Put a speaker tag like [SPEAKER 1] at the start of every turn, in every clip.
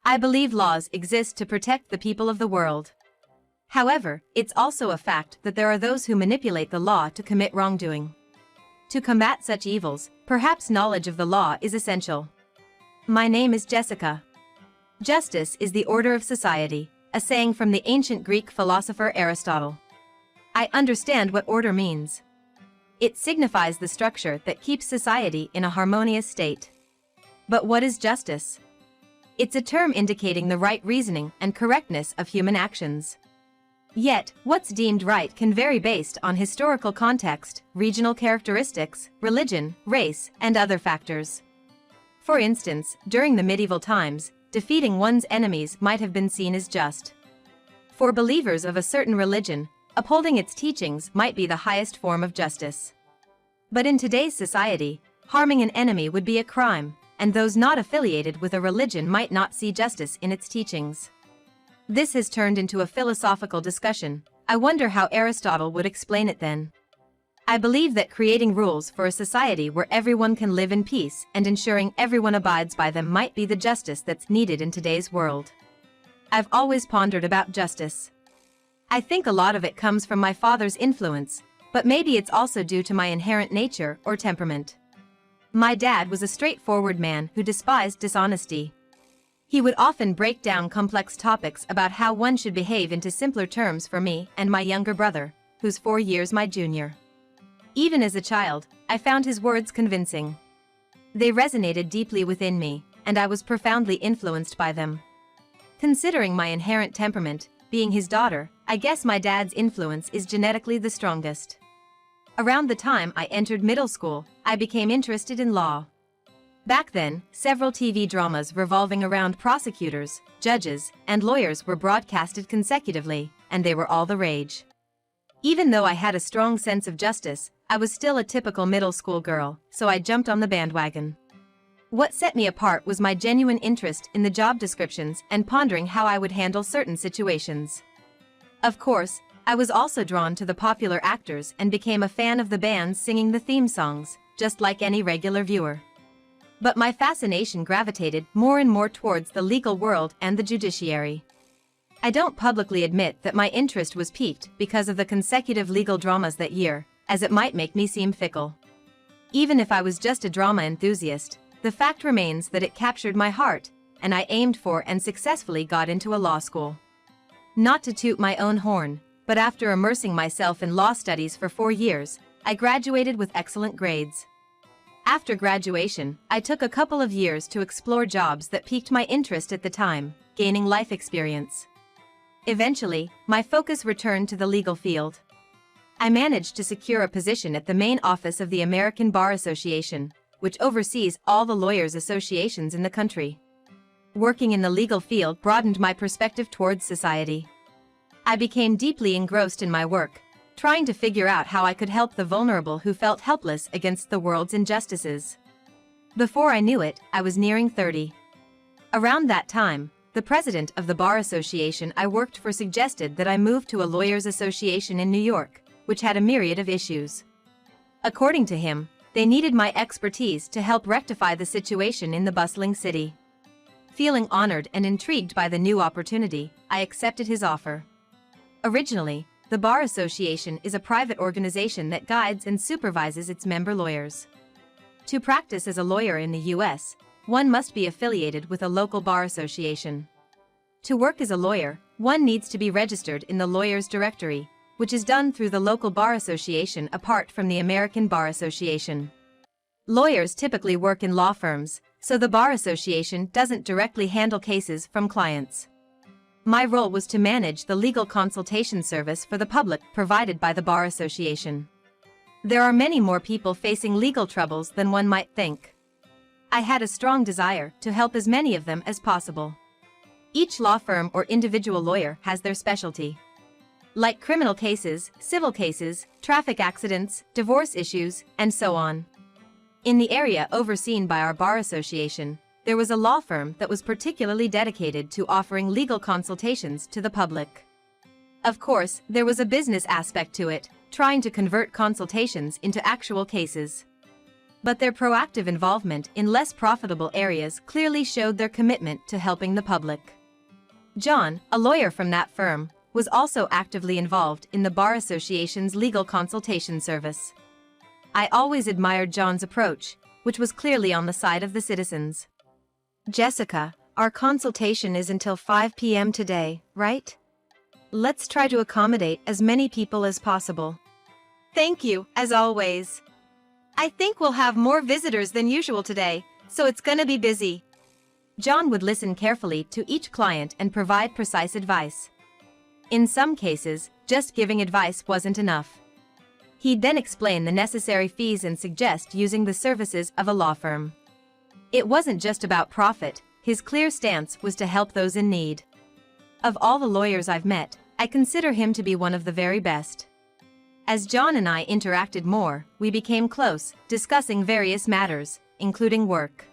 [SPEAKER 1] I believe laws exist to protect the people of the world. However, it's also a fact that there are those who manipulate the law to commit wrongdoing. To combat such evils, perhaps knowledge of the law is essential. My name is Jessica. Justice is the order of society, a saying from the ancient Greek philosopher Aristotle. I understand what order means. It signifies the structure that keeps society in a harmonious state. But what is justice? It's a term indicating the right reasoning and correctness of human actions. Yet, what's deemed right can vary based on historical context, regional characteristics, religion, race, and other factors. For instance, during the medieval times, defeating one's enemies might have been seen as just. For believers of a certain religion, upholding its teachings might be the highest form of justice. But in today's society, harming an enemy would be a crime, and those not affiliated with a religion might not see justice in its teachings. This has turned into a philosophical discussion. I wonder how Aristotle would explain it then. I believe that creating rules for a society where everyone can live in peace and ensuring everyone abides by them might be the justice that's needed in today's world. I've always pondered about justice. I think a lot of it comes from my father's influence, but maybe it's also due to my inherent nature or temperament. My dad was a straightforward man who despised dishonesty. He would often break down complex topics about how one should behave into simpler terms for me and my younger brother, who's 4 years my junior. Even as a child, I found his words convincing. They resonated deeply within me, and I was profoundly influenced by them. Considering my inherent temperament, being his daughter, I guess my dad's influence is genetically the strongest. Around the time I entered middle school, I became interested in law. Back then, several TV dramas revolving around prosecutors, judges, and lawyers were broadcasted consecutively, and they were all the rage. Even though I had a strong sense of justice, I was still a typical middle school girl, so I jumped on the bandwagon. What set me apart was my genuine interest in the job descriptions and pondering how I would handle certain situations. Of course, I was also drawn to the popular actors and became a fan of the bands singing the theme songs, just like any regular viewer. But my fascination gravitated more and more towards the legal world and the judiciary. I don't publicly admit that my interest was piqued because of the consecutive legal dramas that year, as it might make me seem fickle. Even if I was just a drama enthusiast, the fact remains that it captured my heart, and I aimed for and successfully got into a law school. Not to toot my own horn, but after immersing myself in law studies for 4 years, I graduated with excellent grades. After graduation, I took a couple of years to explore jobs that piqued my interest at the time, gaining life experience. Eventually, my focus returned to the legal field. I managed to secure a position at the main office of the American Bar Association, which oversees all the lawyers' associations in the country. Working in the legal field broadened my perspective towards society. I became deeply engrossed in my work, trying to figure out how I could help the vulnerable who felt helpless against the world's injustices. Before I knew it, I was nearing 30. Around that time, the president of the Bar Association I worked for suggested that I move to a lawyers' association in New York, which had a myriad of issues. According to him, they needed my expertise to help rectify the situation in the bustling city. Feeling honored and intrigued by the new opportunity, I accepted his offer. Originally, the Bar Association is a private organization that guides and supervises its member lawyers. To practice as a lawyer in the U.S., one must be affiliated with a local bar association. To work as a lawyer, one needs to be registered in the Lawyers Directory, which is done through the local bar association apart from the American Bar Association. Lawyers typically work in law firms, so the Bar Association doesn't directly handle cases from clients. My role was to manage the legal consultation service for the public provided by the Bar Association. There are many more people facing legal troubles than one might think. I had a strong desire to help as many of them as possible. Each law firm or individual lawyer has their specialty. Like criminal cases, civil cases, traffic accidents, divorce issues, and so on. In the area overseen by our Bar Association, there was a law firm that was particularly dedicated to offering legal consultations to the public. Of course, there was a business aspect to it, trying to convert consultations into actual cases. But their proactive involvement in less profitable areas clearly showed their commitment to helping the public. John, a lawyer from that firm, was also actively involved in the Bar Association's legal consultation service. I always admired John's approach, which was clearly on the side of the citizens.
[SPEAKER 2] Jessica, our consultation is until 5 p.m. today, right? Let's try to accommodate as many people as possible.
[SPEAKER 1] Thank you, as always. I think we'll have more visitors than usual today, so it's gonna be busy. John would listen carefully to each client and provide precise advice. In some cases, just giving advice wasn't enough. He'd then explain the necessary fees and suggest using the services of a law firm. It wasn't just about profit, his clear stance was to help those in need. Of all the lawyers I've met, I consider him to be one of the very best. As John and I interacted more, we became close, discussing various matters, including work.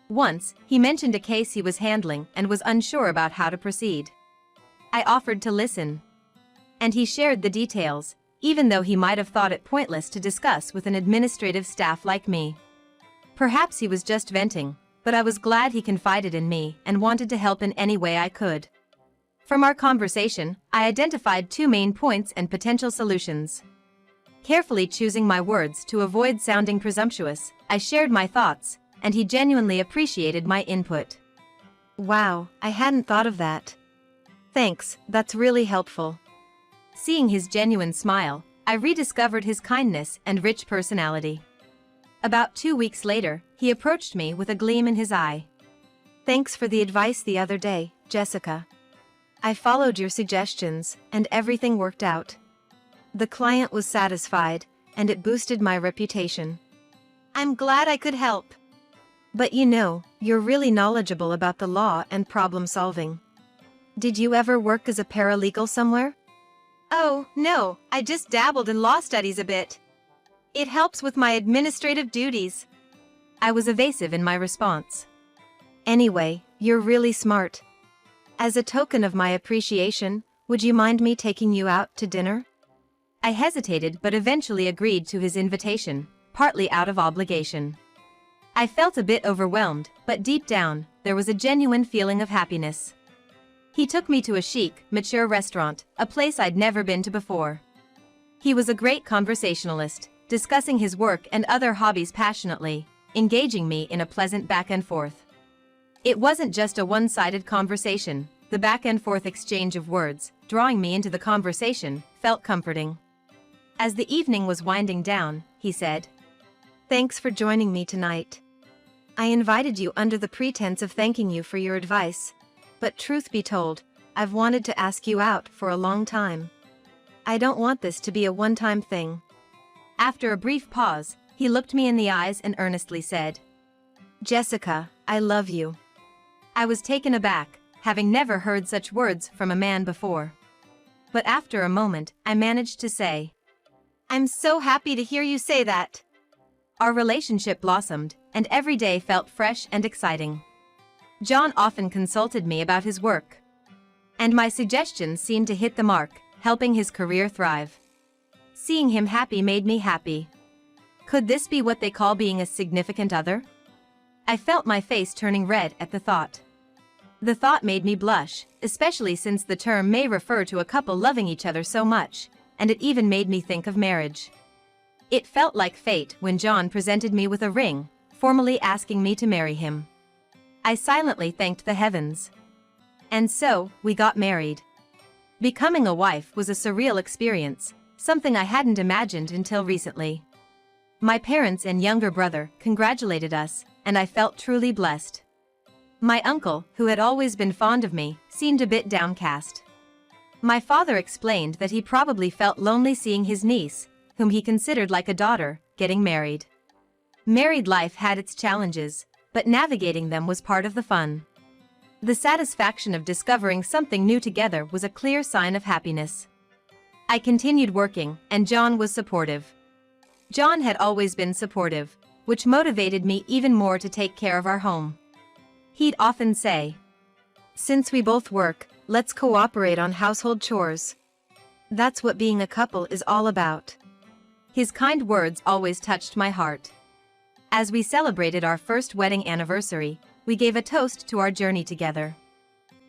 [SPEAKER 1] Once, he mentioned a case he was handling and was unsure about how to proceed. I offered to listen. And he shared the details, even though he might have thought it pointless to discuss with an administrative staff like me. Perhaps he was just venting, but I was glad he confided in me and wanted to help in any way I could. From our conversation, I identified 2 main points and potential solutions. Carefully choosing my words to avoid sounding presumptuous, I shared my thoughts, and he genuinely appreciated my input.
[SPEAKER 2] Wow, I hadn't thought of that. Thanks, that's really helpful.
[SPEAKER 1] Seeing his genuine smile, I rediscovered his kindness and rich personality. About 2 weeks later, he approached me with a gleam in his eye.
[SPEAKER 2] Thanks for the advice the other day, Jessica. I followed your suggestions, and everything worked out. The client was satisfied, and it boosted my reputation.
[SPEAKER 1] I'm glad I could help.
[SPEAKER 2] But you know, you're really knowledgeable about the law and problem solving. Did you ever work as a paralegal somewhere?
[SPEAKER 1] Oh, no, I just dabbled in law studies a bit. It helps with my administrative duties. I was evasive in my response.
[SPEAKER 2] Anyway, you're really smart. As a token of my appreciation, would you mind me taking you out to dinner?
[SPEAKER 1] I hesitated but eventually agreed to his invitation, partly out of obligation. I felt a bit overwhelmed, but deep down, there was a genuine feeling of happiness. He took me to a chic, mature restaurant, a place I'd never been to before. He was a great conversationalist, discussing his work and other hobbies passionately, engaging me in a pleasant back and forth. It wasn't just a one-sided conversation, the back-and-forth exchange of words, drawing me into the conversation, felt comforting. As the evening was winding down, he said,
[SPEAKER 2] "Thanks for joining me tonight. I invited you under the pretense of thanking you for your advice, but truth be told, I've wanted to ask you out for a long time. I don't want this to be a one-time thing."
[SPEAKER 1] After a brief pause, he looked me in the eyes and earnestly said,
[SPEAKER 2] "Jessica, I love you."
[SPEAKER 1] I was taken aback, having never heard such words from a man before. But after a moment, I managed to say, "I'm so happy to hear you say that." Our relationship blossomed, and every day felt fresh and exciting. John often consulted me about his work. And my suggestions seemed to hit the mark, helping his career thrive. Seeing him happy made me happy. Could this be what they call being a significant other? I felt my face turning red at the thought. The thought made me blush, especially since the term may refer to a couple loving each other so much, and it even made me think of marriage. It felt like fate when John presented me with a ring, formally asking me to marry him. I silently thanked the heavens. And so, we got married. Becoming a wife was a surreal experience, something I hadn't imagined until recently. My parents and younger brother congratulated us, and I felt truly blessed. My uncle, who had always been fond of me, seemed a bit downcast. My father explained that he probably felt lonely seeing his niece, whom he considered like a daughter, getting married. Married life had its challenges, but navigating them was part of the fun. The satisfaction of discovering something new together was a clear sign of happiness. I continued working, and John was supportive. John had always been supportive, which motivated me even more to take care of our home. He'd often say, "Since we both work, let's cooperate on household chores. That's what being a couple is all about." His kind words always touched my heart. As we celebrated our first wedding anniversary, we gave a toast to our journey together.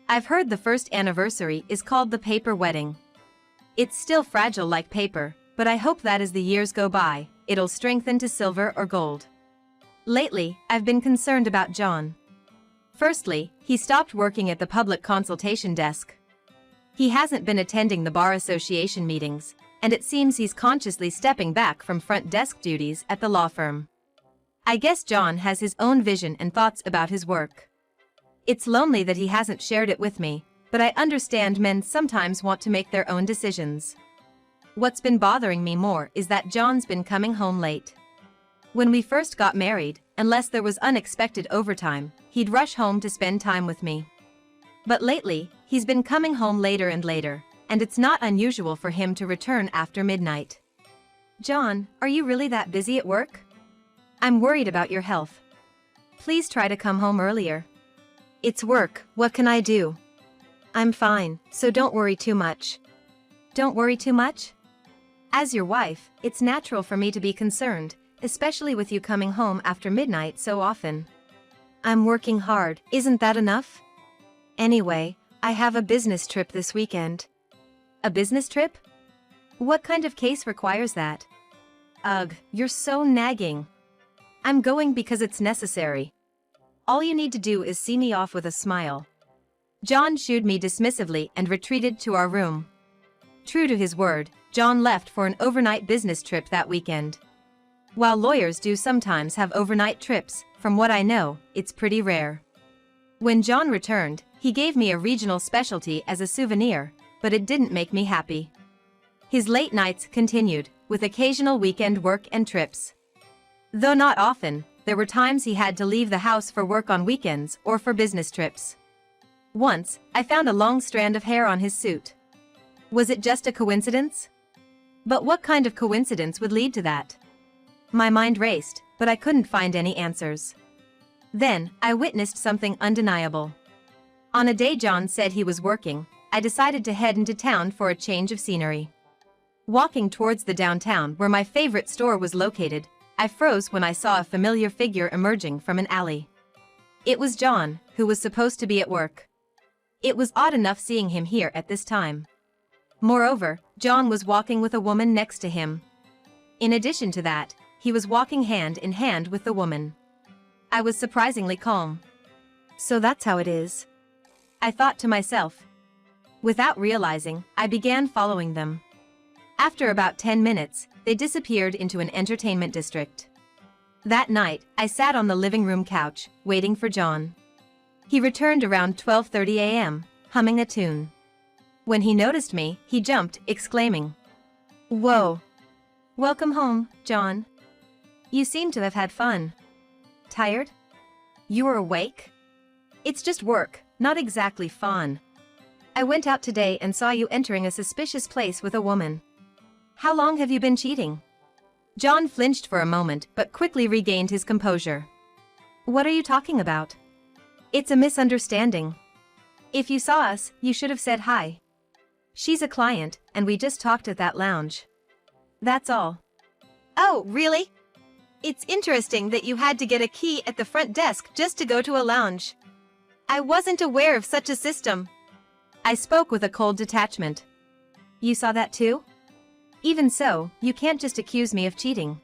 [SPEAKER 1] I've heard the first anniversary is called the paper wedding. It's still fragile like paper, but I hope that as the years go by, it'll strengthen to silver or gold. Lately, I've been concerned about John. Firstly, he stopped working at the public consultation desk. He hasn't been attending the Bar Association meetings, and it seems he's consciously stepping back from front desk duties at the law firm. I guess John has his own vision and thoughts about his work. It's lonely that he hasn't shared it with me, but I understand men sometimes want to make their own decisions. What's been bothering me more is that John's been coming home late. When we first got married, unless there was unexpected overtime, he'd rush home to spend time with me. But lately, he's been coming home later and later, and it's not unusual for him to return after midnight. John, are you really that busy at work? I'm worried about your health. Please try to come home earlier.
[SPEAKER 2] It's work, what can I do? I'm fine, so don't worry too much.
[SPEAKER 1] Don't worry too much? As your wife, it's natural for me to be concerned, especially with you coming home after midnight so often.
[SPEAKER 2] I'm working hard, isn't that enough? Anyway, I have a business trip this weekend.
[SPEAKER 1] A business trip? What kind of case requires that? Ugh, you're so nagging. I'm going because it's necessary. All you need to do is see me off with a smile. John shooed me dismissively and retreated to our room. True to his word, John left for an overnight business trip that weekend. While lawyers do sometimes have overnight trips, from what I know, it's pretty rare. When John returned, he gave me a regional specialty as a souvenir, but it didn't make me happy. His late nights continued, with occasional weekend work and trips. Though not often, there were times he had to leave the house for work on weekends or for business trips. Once, I found a long strand of hair on his suit. Was it just a coincidence? But what kind of coincidence would lead to that? My mind raced, but I couldn't find any answers. Then, I witnessed something undeniable. On a day John said he was working, I decided to head into town for a change of scenery. Walking towards the downtown where my favorite store was located, I froze when I saw a familiar figure emerging from an alley. It was John, who was supposed to be at work. It was odd enough seeing him here at this time. Moreover, John was walking with a woman next to him. In addition to that, he was walking hand in hand with the woman. I was surprisingly calm.
[SPEAKER 2] So that's how it is,
[SPEAKER 1] I thought to myself. Without realizing, I began following them. After about 10 minutes, they disappeared into an entertainment district. That night, I sat on the living room couch, waiting for John. He returned around 12:30 a.m., humming a tune. When he noticed me, he jumped, exclaiming, "Whoa! Welcome home, John. You seem to have had fun. Tired? You were awake? It's just work, not exactly fun. I went out today and saw you entering a suspicious place with a woman. How long have you been cheating?" John flinched for a moment but quickly regained his composure. "What are you talking about? It's a misunderstanding. If you saw us, you should have said hi. She's a client, and we just talked at that lounge. That's all." "Oh, really? It's interesting that you had to get a key at the front desk just to go to a lounge. I wasn't aware of such a system." I spoke with a cold detachment. "You saw that too? Even so, you can't just accuse me of cheating.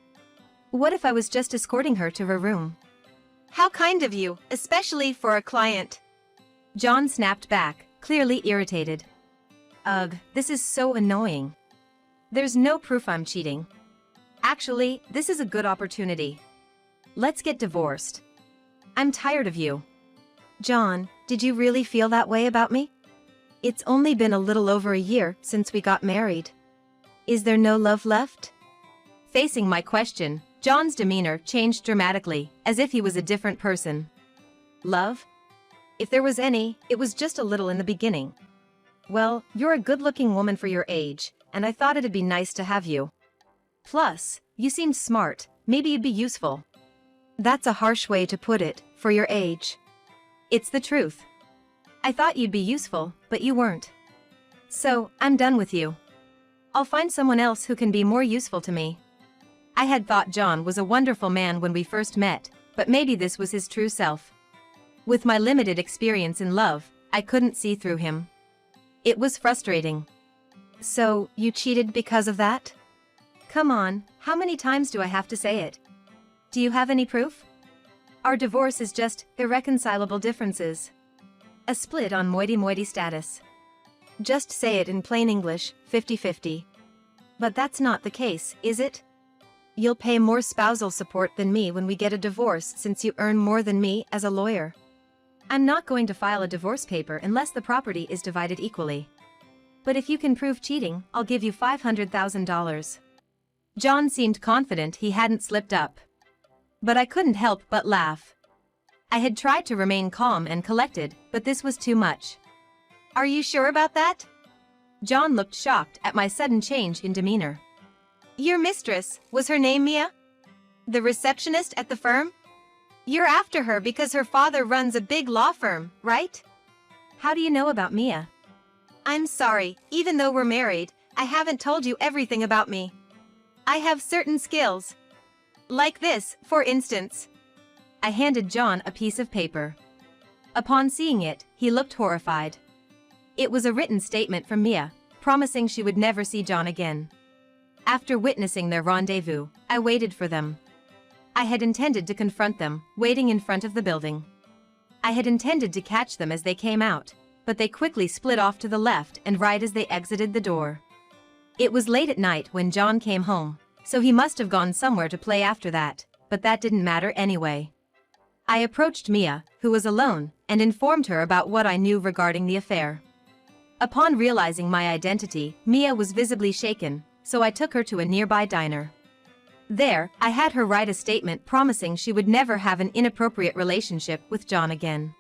[SPEAKER 1] What if I was just escorting her to her room?" "How kind of you, especially for a client." John snapped back, clearly irritated. "Ugh, this is so annoying. There's no proof I'm cheating. Actually, this is a good opportunity. Let's get divorced. I'm tired of you."
[SPEAKER 2] John, did you really feel that way about me? It's only been a little over a year since we got married. Is there no love left?
[SPEAKER 1] Facing my question, John's demeanor changed dramatically, as if he was a different person. Love? If there was any, it was just a little in the beginning. Well, you're a good-looking woman for your age, and I thought it'd be nice to have you. Plus, you seemed smart, maybe you'd be useful.
[SPEAKER 2] That's a harsh way to put it, for your age.
[SPEAKER 1] It's the truth. I thought you'd be useful, but you weren't. So, I'm done with you. I'll find someone else who can be more useful to me. I had thought John was a wonderful man when we first met, but maybe this was his true self. With my limited experience in love, I couldn't see through him. It was frustrating.
[SPEAKER 2] So, you cheated because of that?
[SPEAKER 1] Come on, how many times do I have to say it? Do you have any proof? Our divorce is just irreconcilable differences. A split on moity-moity status.
[SPEAKER 2] Just say it in plain English, 50-50. But that's not the case, is it? You'll pay more spousal support than me when we get a divorce since you earn more than me as a lawyer.
[SPEAKER 1] I'm not going to file a divorce paper unless the property is divided equally. But if you can prove cheating, I'll give you $500,000. John seemed confident he hadn't slipped up. But I couldn't help but laugh. I had tried to remain calm and collected, but this was too much.
[SPEAKER 2] Are you sure about that?
[SPEAKER 1] John looked shocked at my sudden change in demeanor.
[SPEAKER 2] Your mistress, was her name Mia? The receptionist at the firm? You're after her because her father runs a big law firm, right?
[SPEAKER 1] How do you know about Mia?
[SPEAKER 2] I'm sorry, even though we're married, I haven't told you everything about me. I have certain skills. Like this, for instance.
[SPEAKER 1] I handed John a piece of paper. Upon seeing it, he looked horrified. It was a written statement from Mia, promising she would never see John again. After witnessing their rendezvous, I waited for them. I had intended to confront them, waiting in front of the building. I had intended to catch them as they came out, but they quickly split off to the left and right as they exited the door. It was late at night when John came home, so he must have gone somewhere to play after that, but that didn't matter anyway. I approached Mia, who was alone, and informed her about what I knew regarding the affair. Upon realizing my identity, Mia was visibly shaken, so I took her to a nearby diner. There, I had her write a statement promising she would never have an inappropriate relationship with John again.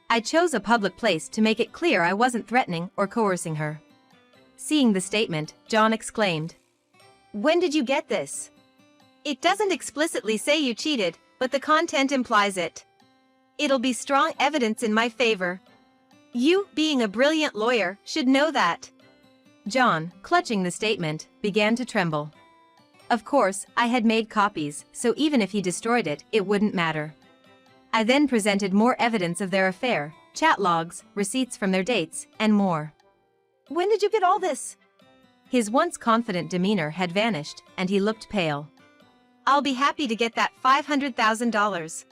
[SPEAKER 1] I chose a public place to make it clear I wasn't threatening or coercing her. Seeing the statement, John exclaimed,
[SPEAKER 2] "When did you get this? It doesn't explicitly say you cheated, but the content implies it. It'll be strong evidence in my favor. You, being a brilliant lawyer, should know that."
[SPEAKER 1] John, clutching the statement, began to tremble. Of course, I had made copies, so even if he destroyed it, it wouldn't matter. I then presented more evidence of their affair, chat logs, receipts from their dates, and more.
[SPEAKER 2] "When did you get all this?"
[SPEAKER 1] His once confident demeanor had vanished, and he looked pale.
[SPEAKER 2] "I'll be happy to get that $500,000.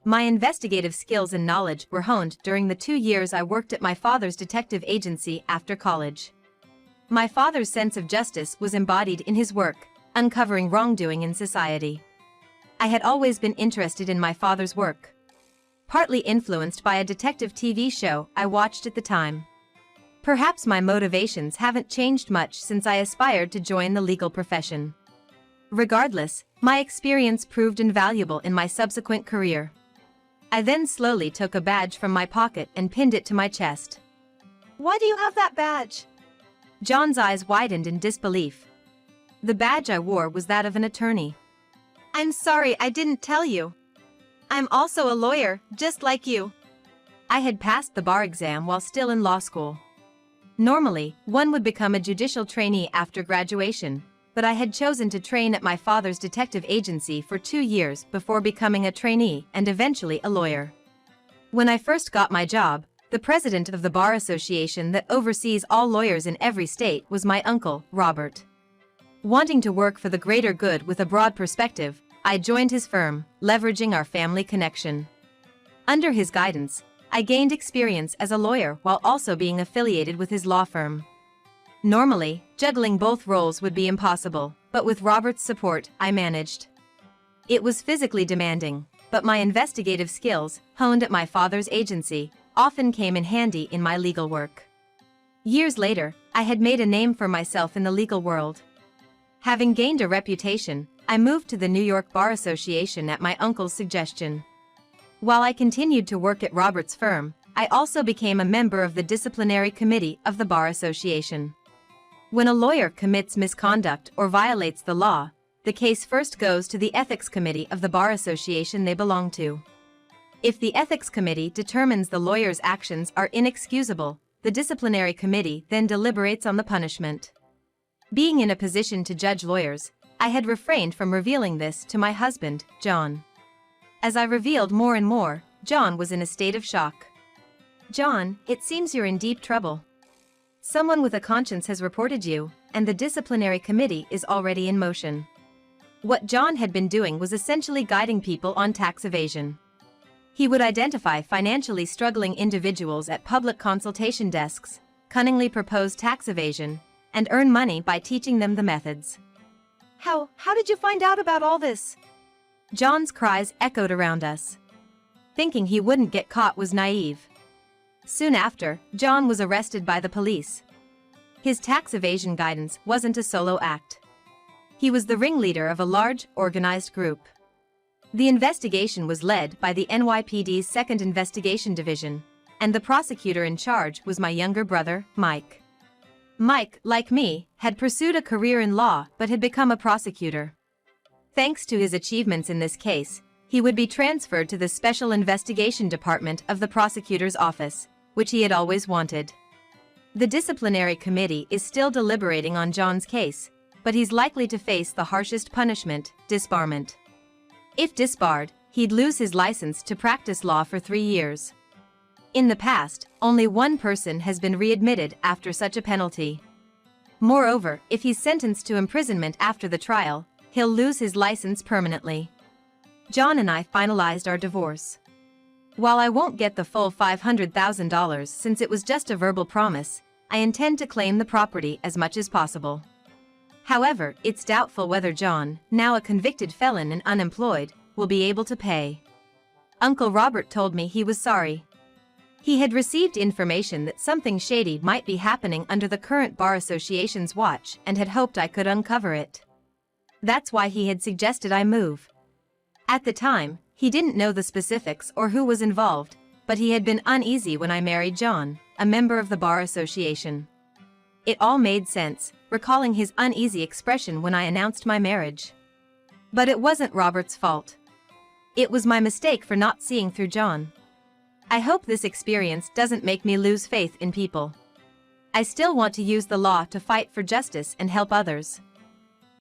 [SPEAKER 1] My investigative skills and knowledge were honed during the 2 years I worked at my father's detective agency after college. My father's sense of justice was embodied in his work, uncovering wrongdoing in society. I had always been interested in my father's work, partly influenced by a detective TV show I watched at the time. Perhaps my motivations haven't changed much since I aspired to join the legal profession. Regardless, my experience proved invaluable in my subsequent career. I then slowly took a badge from my pocket and pinned it to my chest.
[SPEAKER 2] "Why do you have that badge?"
[SPEAKER 1] John's eyes widened in disbelief. The badge I wore was that of an attorney.
[SPEAKER 2] "I'm sorry I didn't tell you. I'm also a lawyer, just like you."
[SPEAKER 1] I had passed the bar exam while still in law school. Normally, one would become a judicial trainee after graduation, but I had chosen to train at my father's detective agency for 2 years before becoming a trainee and eventually a lawyer. When I first got my job, the president of the bar association that oversees all lawyers in every state was my uncle, Robert. Wanting to work for the greater good with a broad perspective, I joined his firm, leveraging our family connection. Under his guidance, I gained experience as a lawyer while also being affiliated with his law firm. Normally, juggling both roles would be impossible, but with Robert's support, I managed. It was physically demanding, but my investigative skills, honed at my father's agency, often came in handy in my legal work. Years later, I had made a name for myself in the legal world. Having gained a reputation, I moved to the New York Bar Association at my uncle's suggestion. While I continued to work at Robert's firm, I also became a member of the disciplinary committee of the Bar Association. When a lawyer commits misconduct or violates the law, the case first goes to the ethics committee of the Bar Association they belong to. If the ethics committee determines the lawyer's actions are inexcusable, the disciplinary committee then deliberates on the punishment. Being in a position to judge lawyers, I had refrained from revealing this to my husband, John. As I revealed more and more, John was in a state of shock.
[SPEAKER 2] John, it seems you're in deep trouble. Someone with a conscience has reported you, and the disciplinary committee is already in motion.
[SPEAKER 1] What John had been doing was essentially guiding people on tax evasion. He would identify financially struggling individuals at public consultation desks, cunningly propose tax evasion, and earn money by teaching them the methods.
[SPEAKER 2] How did you find out about all this?
[SPEAKER 1] John's cries echoed around us. Thinking he wouldn't get caught was naive. Soon after, John was arrested by the police. His tax evasion guidance wasn't a solo act. He was the ringleader of a large, organized group. The investigation was led by the NYPD's 2nd Investigation Division, and the prosecutor in charge was my younger brother, Mike. Mike, like me, had pursued a career in law but had become a prosecutor. Thanks to his achievements in this case, he would be transferred to the Special Investigation Department of the prosecutor's office, which he had always wanted. The disciplinary committee is still deliberating on John's case, but he's likely to face the harshest punishment, disbarment. If disbarred, he'd lose his license to practice law for 3 years. In the past, only one person has been readmitted after such a penalty. Moreover, if he's sentenced to imprisonment after the trial, he'll lose his license permanently. John and I finalized our divorce. While I won't get the full $500,000 since it was just a verbal promise, I intend to claim the property as much as possible. However, it's doubtful whether John, now a convicted felon and unemployed, will be able to pay. Uncle Robert told me he was sorry. He had received information that something shady might be happening under the current Bar Association's watch and had hoped I could uncover it. That's why he had suggested I move. At the time, he didn't know the specifics or who was involved, but he had been uneasy when I married John, a member of the Bar Association. It all made sense, recalling his uneasy expression when I announced my marriage. But it wasn't Robert's fault. It was my mistake for not seeing through John. I hope this experience doesn't make me lose faith in people. I still want to use the law to fight for justice and help others.